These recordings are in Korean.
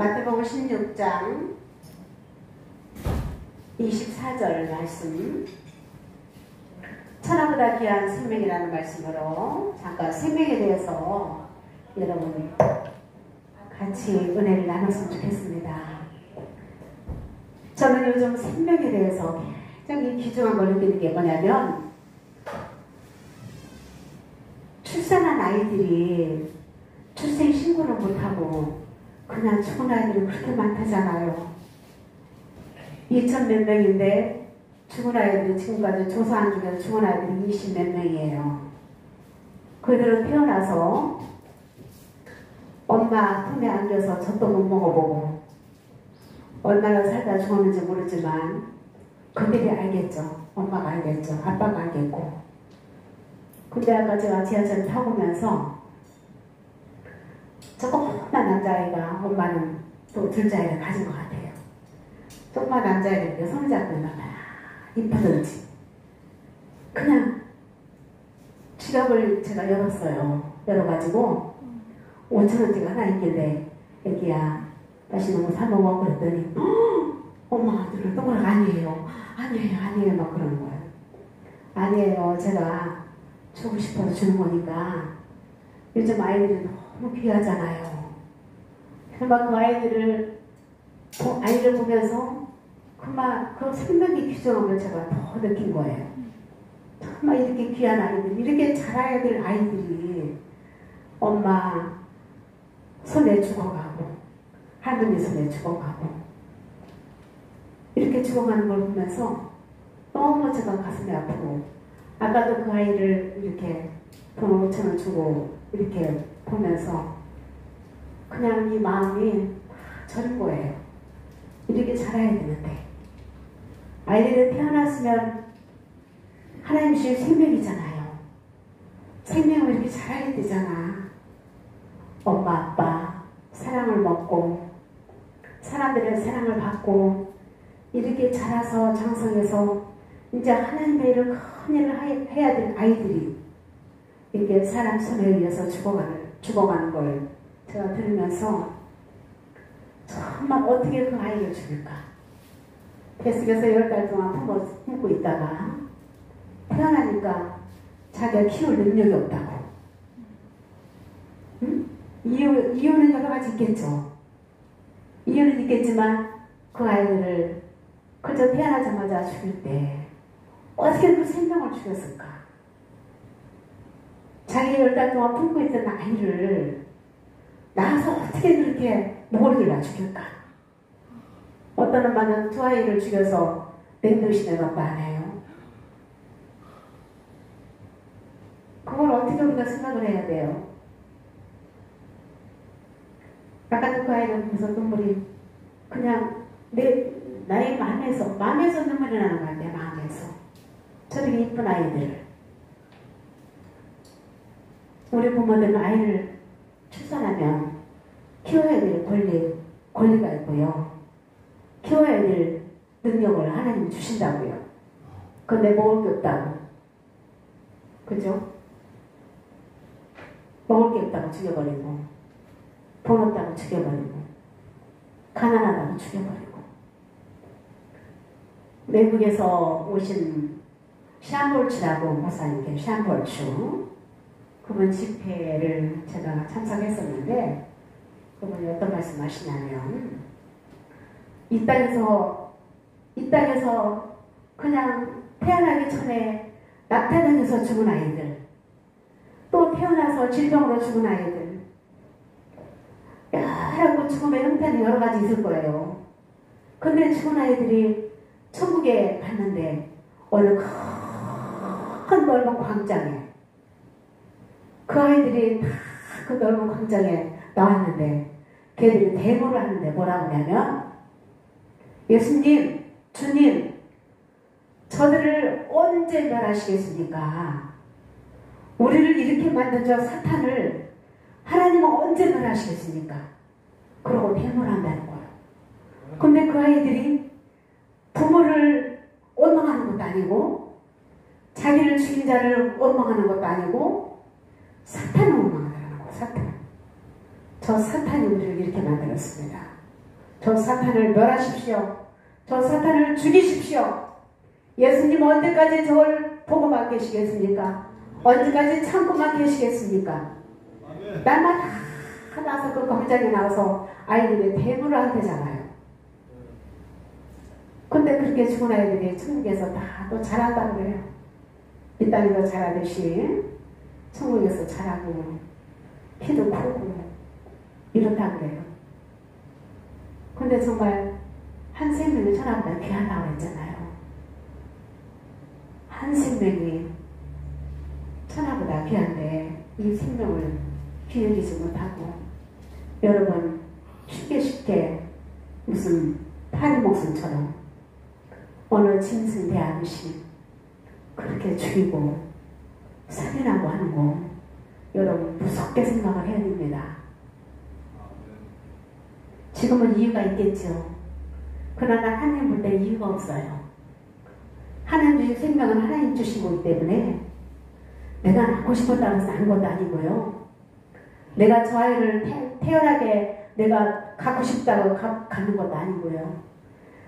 마태복음 16장 24절 말씀, 천하보다 귀한 생명이라는 말씀으로 잠깐 생명에 대해서 여러분 같이 은혜를 나눴으면 좋겠습니다. 저는 요즘 생명에 대해서 굉장히 귀중한 걸 느끼는 게 뭐냐면, 출산한 아이들이 출생 신고를 못하고 그냥 죽은 아이들이 그렇게 많다잖아요. 2천 몇 명인데 죽은 아이들이 지금까지 조사한 중에서 죽은 아이들이 20 몇 명이에요. 그들은 태어나서 엄마 품에 안겨서 젖도 못 먹어보고 얼마나 살다 죽었는지 모르지만 그들이 알겠죠. 엄마가 알겠죠. 아빠가 알겠고. 근데 아까 제가 지하철을 타고 오면서 조그만 남자아이가, 엄마는 또 둘째 아이를 가진 것 같아요. 조그만 남자아이가 이렇게 손을 잡고 있나봐요. 이쁘든지. 그냥 지갑을 제가 열었어요. 열어가지고 5,000원짜리가 하나 있길래, 애기야 맛있는 거 사 먹어 그랬더니 엄마 들을 동그랗게 아니에요 막 그러는 거예요. 아니에요, 제가 주고 싶어서 주는 거니까. 요즘 아이들이 너무 귀하잖아요. 정말 그 아이를 보면서 그 생명의 귀중함을 제가 더 느낀 거예요. 정말 이렇게 귀한 아이들, 이렇게 자라야 될 아이들이 엄마 손에 죽어가고 할머니 손에 죽어가고 이렇게 죽어가는 걸 보면서 너무 제가 가슴이 아프고, 아까도 그 아이를 이렇게 돈 5,000원 주고 이렇게 보면서 그냥 이 마음이 저린 거예요. 이렇게 자라야 되는데, 아이들이 태어났으면 하나님 주신 생명이잖아요. 생명을 이렇게 자라야 되잖아. 엄마 아빠 사랑을 먹고 사람들의 사랑을 받고 이렇게 자라서 장성해서 이제 하나님의 일을, 큰 일을 해야 될 아이들이 이렇게 사람 손에 의해서 죽어가는 걸 제가 들으면서 정말 어떻게 그 아이를 죽일까. 뱃속에서 10달 동안 품고 있다가 태어나니까 자기가 키울 능력이 없다고. 응? 이유는 여러 가지 있겠죠. 이유는 있겠지만 그 아이들을 그저 태어나자마자 죽일 때 어떻게 그 생명을 죽였을까. 자기 10달 동안 품고 있던 아이를 낳아서 어떻게 그렇게 모골이를 죽일까. 어떤 엄마는 두 아이를 죽여서 냉동실에 넣고 안 해요. 그걸 어떻게 우리가 생각을 해야 돼요. 아까도 그 아이를 보면서 눈물이 그냥 나의 마음에서 눈물이 나는 거야. 내 마음에서. 저렇게 이쁜 아이들. 우리 부모들은 아이를 출산하면 키워야 될 권리가 있고요. 키워야 될 능력을 하나님이 주신다고요. 근데 먹을 게 없다고. 그죠? 먹을 게 없다고 죽여버리고, 돈 없다고 죽여버리고, 가난하다고 죽여버리고. 외국에서 오신 샴볼츠라고 목사님께, 샴볼츠, 그분 집회를 제가 참석했었는데, 그분이 어떤 말씀 하시냐면, 이 땅에서 그냥 태어나기 전에 낙태당해서 죽은 아이들, 또 태어나서 질병으로 죽은 아이들, 여러 죽음의 형태는 여러 가지 있을 거예요. 근데 죽은 아이들이 천국에 갔는데 어느 큰 넓은 광장에, 그 아이들이 다 그 넓은 광장에 나왔는데 걔들이 대모를 하는데 뭐라고 하냐면, 예수님, 주님, 저들을 언제 멸하시겠습니까? 우리를 이렇게 만든 저 사탄을 하나님은 언제 멸하시겠습니까? 그러고 대모를 한다는 거예요. 근데 그 아이들이 부모를 원망하는 것도 아니고, 자기를 죽인 자를 원망하는 것도 아니고, 사탄을 원망하더라는 거예요. 사탄. 저 사탄이 우리를 이렇게 만들었습니다. 저 사탄을 멸하십시오. 저 사탄을 죽이십시오. 예수님 언제까지 저를 보고만 계시겠습니까? 언제까지 참고만 계시겠습니까? 날마다 나서 그 광장에 나와서 아이들이 대부를 하대잖아요. 근데 그렇게 죽은 아이들이 천국에서 다 또 자란다고 그래요. 이 땅에서 자라듯이 천국에서 자라고 키도 크고 이렇다고 그래요. 근데 정말 한 생명이 천하보다 귀하다고 했잖아요. 한 생명이 천하보다 귀한데 이 생명을 귀여기지 못하고 여러분 쉽게 무슨 파리 목숨처럼 어느 짐승 대하듯이 그렇게 죽이고 살인하고 하는 거 여러분 무섭게 생각을 해야 됩니다. 지금은 이유가 있겠죠. 그러나 하나님 볼 때 이유가 없어요. 하나님 주신 생명은 하나님 주신 거기 때문에 내가 낳고 싶었다고 해서 낳은 것도 아니고요. 내가 저 아이를 태어나게 내가 갖고 싶다고 갖는 것도 아니고요.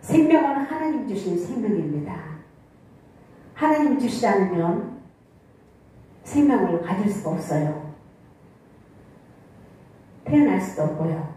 생명은 하나님 주신 생명입니다. 하나님 주시지 않으면 생명을 가질 수가 없어요. 태어날 수도 없고요.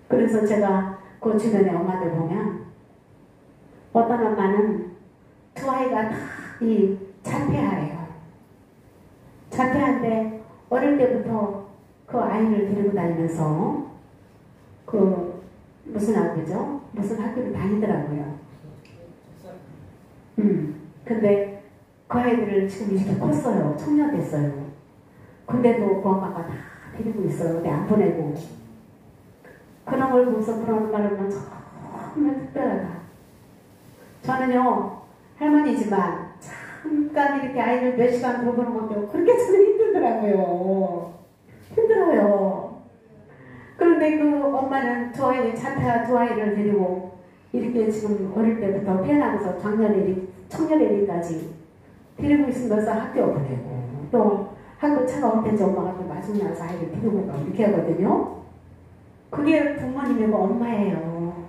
그래서 제가 그 주변에 엄마들 보면 어떤 엄마는 두 아이가 다 이 자폐아예요. 자폐아인데 어릴 때부터 그 아이를 데리고 다니면서 그 무슨 학교죠? 무슨 학교를 다니더라고요. 근데 그 아이들을 지금 이렇게 컸어요. 청년 됐어요. 근데도 그 엄마가 다 데리고 있어요. 근데 안 보내고. 그런 걸 보면서 그런 말을 하면 정말 특별하다. 저는요, 할머니지만 잠깐 이렇게 아이를 몇 시간 돌보는 것도 그렇게 저는 힘들더라고요. 힘들어요. 그런데 그 엄마는 두 아이, 자폐아 두 아이를 데리고 이렇게 지금 어릴 때부터 태어나면서 청년애리까지 데리고 있으면서 학교 보내고 또 학교 차가 올 때 엄마가 또 마중에 와서 아이를 데리고 가고 이렇게 하거든요. 그게 부모님이고 엄마예요.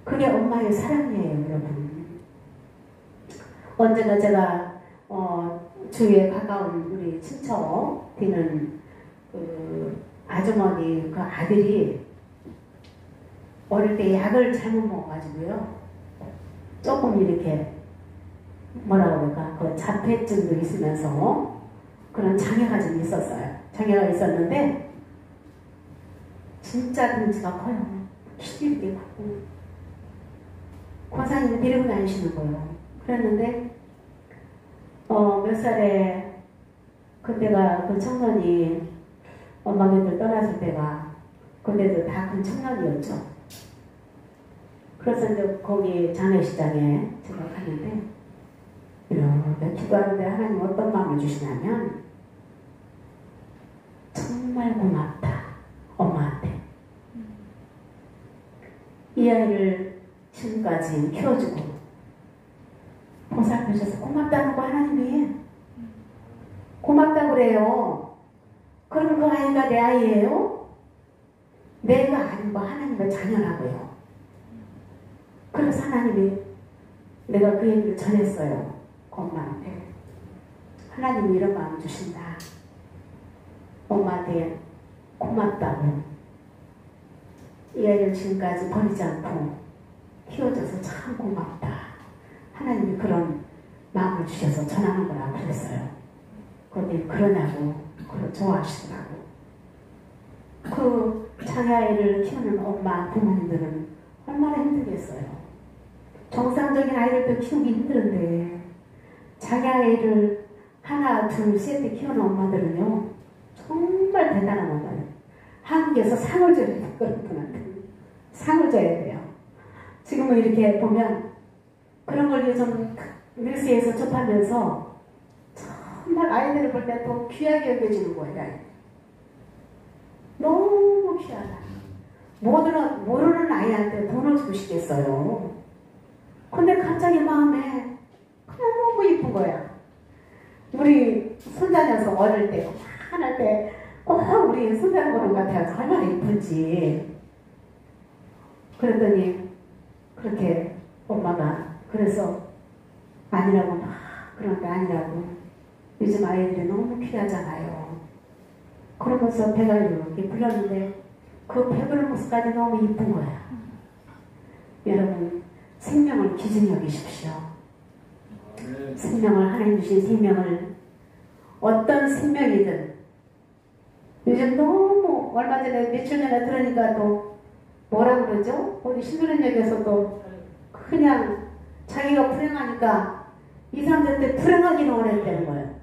그게 엄마의 사랑이에요, 여러분. 언제나 제가 주위에 가까운 우리 친척 되는 그 아주머니 그 아들이 어릴 때 약을 잘못 먹어가지고요. 조금 이렇게 뭐라고 그럴까 그 자폐증도 있으면서 그런 장애가 좀 있었어요. 장애가 있었는데 진짜 등치가 커요. 키도 이렇게 크고 권사님을 데리고 다니시는 거예요. 그랬는데 몇 살에 그때가 그 청년이 엄마 곁을 떠났을 때가 그때도 다 큰 청년이었죠. 그래서 이제 거기 장례식장에 제가 갔는데 이렇게 기도하는데 하나님 어떤 마음을 주시냐면 정말 고맙다 엄마한테 이 아이를 지금까지 키워주고 보살펴줘서 고맙다는 거 하나님이 고맙다고 그래요. 그럼 그 아이가 내 아이예요? 내가 아니고 하나님의 자녀라고요. 그래서 하나님이 내가 그 얘기를 전했어요. 엄마한테 하나님이 이런 마음 주신다. 엄마한테 고맙다고 이 아이를 지금까지 버리지 않고 키워줘서 참 고맙다. 하나님이 그런 마음을 주셔서 전하는 거라고 그랬어요. 그런데 그러냐고 그걸 좋아하시더라고. 그 장애아이를 키우는 엄마 부모님들은 얼마나 힘들겠어요. 정상적인 아이들도 키우기 힘든데 장애아이를 하나 둘 셋 키우는 엄마들은요 정말 대단한 엄마예요. 한국에서 상을 줘야 돼요. 그런 분한테 상을 줘야 돼요. 지금은 이렇게 보면 그런 걸 요즘 뉴스에서 접하면서 정말 아이들을 볼 때 더 귀하게 여겨지는 거예요. 너무 귀하다. 모르는 아이한테 돈을 주고 싶겠어요. 근데 갑자기 마음에 너무 이쁜 거야. 우리 손자녀서 어릴 때, 한할 때, 우리 손자 보는 것 같아요. 얼마나 이쁜지. 그랬더니 그렇게 엄마가 그래서 아니라고 막 그런 게 아니라고 요즘 아이들이 너무 귀하잖아요. 그러면서 배가 이렇게 불렀는데 그 배부른 모습까지 너무 이쁜 거야. 여러분 생명을 귀중히 여기십시오. 생명을 하나님 주신 생명을 어떤 생명이든 요즘 너무 얼마 전에 며칠 전에 들으니까 또 뭐라 그러죠? 우리 신도련역에서 또 그냥 자기가 불행하니까 이 사람들한테 불행하기는 어렵다는 거예요.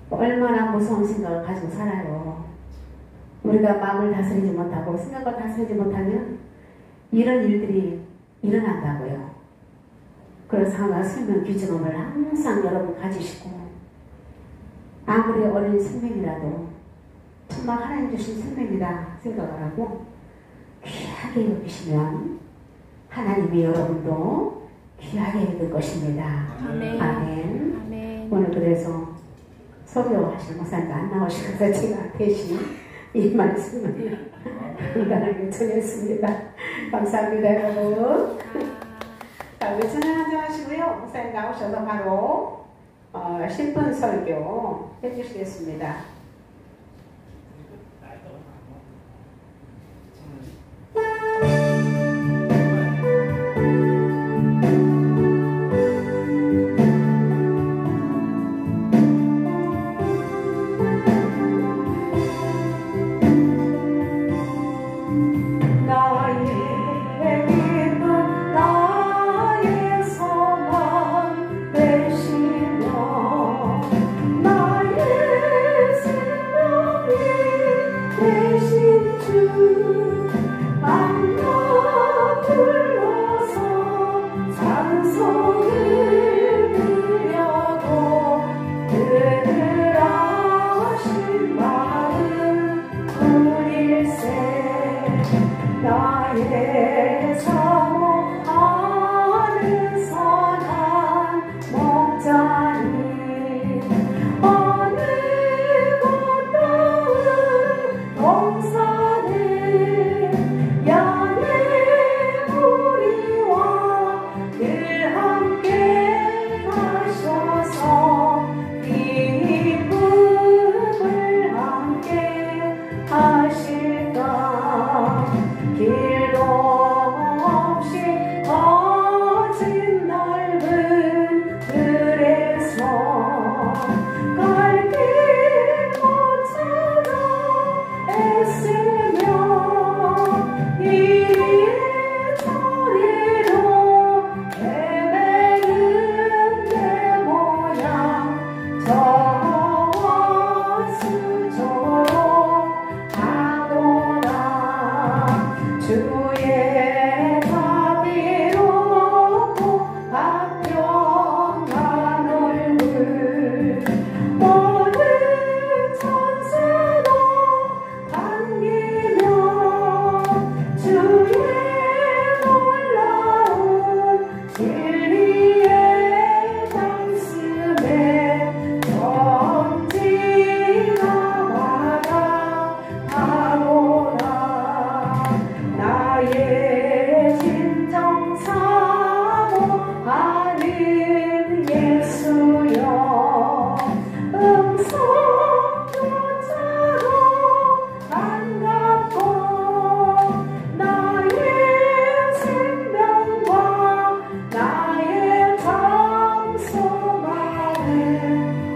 얼마나 무서운 생각을 가지고 살아요. 우리가 마음을 다스리지 못하고 생각을 다스리지 못하면 이런 일들이 일어난다고요. 그래서 하나 생명 귀중함을 항상 여러분 가지시고 아무리 어린 생명이라도 정말 하나님 주신 생명이다 생각을 하고 귀하게 여기시면 하나님이 여러분도 귀하게 여길 것입니다. 아멘. 아멘. 아멘. 오늘 그래서 설교하실 목사님도 안 나오시면서 제가 대신 이 말씀을 간단하게 전했습니다. 감사합니다, 여러분. 자, 우리 전화하지 마시고요. 목사님 나오셔서 바로 10분 설교 해주시겠습니다.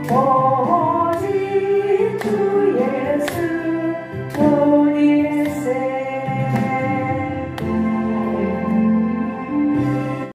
오직 주